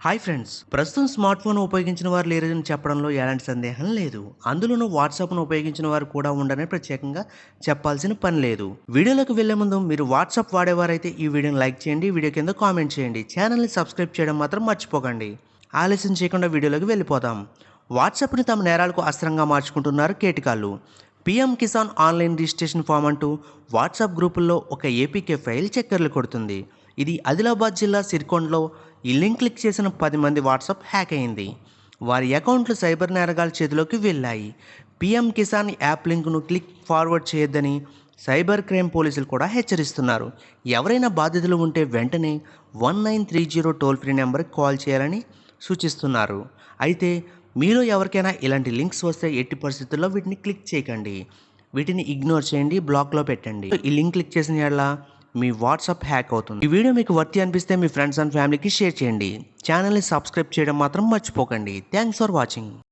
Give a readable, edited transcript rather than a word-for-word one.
Hi friends, ప్రస్తుతం smart phone ఉపయోగించిన వారు లేరని చెప్పడంలో ఎలాంటి సందేహం లేదు. అందులోనూ వాట్సాప్ను ఉపయోగించిన వారు కూడా ఉండరని ప్రత్యేకంగా చెప్పాల్సిన పని లేదు. వీడియోలోకి వెళ్లే ముందు మీరు వాట్సాప్ వాడేవారైతే ఈ వీడియోని లైక్ చేయండి, వీడియో కింద కామెంట్ చేయండి, ఛానల్ని సబ్స్క్రైబ్ చేయడం మాత్రం మర్చిపోకండి. ఆలస్యం చేయకుండా వీడియోలోకి వెళ్ళిపోదాం. వాట్సాప్ని తమ నేరాలకు అస్త్రంగా మార్చుకుంటున్నారు కేటికాళ్ళు. PM Kisan online registration form అంటూ వాట్సాప్ గ్రూపుల్లో ఒక ఏపీకే ఫైల్ చక్కర్లు కొడుతుంది. ఇది ఆదిలాబాద్ జిల్లా సిరికొండలో ఈ లింక్ క్లిక్ చేసిన 10 మంది వాట్సాప్ హ్యాక్ అయింది. వారి అకౌంట్లు సైబర్ నేరగాళ్ల చేతిలోకి వెళ్ళాయి. పీఎం కిసాన్ యాప్ లింక్ను క్లిక్ ఫార్వర్డ్ చేయొద్దని సైబర్ క్రైమ్ పోలీసులు కూడా హెచ్చరిస్తున్నారు. ఎవరైనా బాధితులు ఉంటే వెంటనే 1930 టోల్ ఫ్రీ నెంబర్కి కాల్ చేయాలని సూచిస్తున్నారు. అయితే మీలో ఎవరికైనా ఇలాంటి లింక్స్ వస్తే ఎట్టి పరిస్థితుల్లో వీటిని క్లిక్ చేయకండి. వీటిని ఇగ్నోర్ చేయండి, బ్లాక్లో పెట్టండి. ఈ లింక్ క్లిక్ చేసిన యెడల మీ వాట్సాప్ హ్యాక్ అవుతుంది. ఈ వీడియో మీకు వర్తి అనిపిస్తే మీ ఫ్రెండ్స్ అండ్ ఫ్యామిలీకి షేర్ చేయండి. ఛానల్ని సబ్స్క్రైబ్ చేయడం మాత్రం మర్చిపోకండి. Thanks for watching.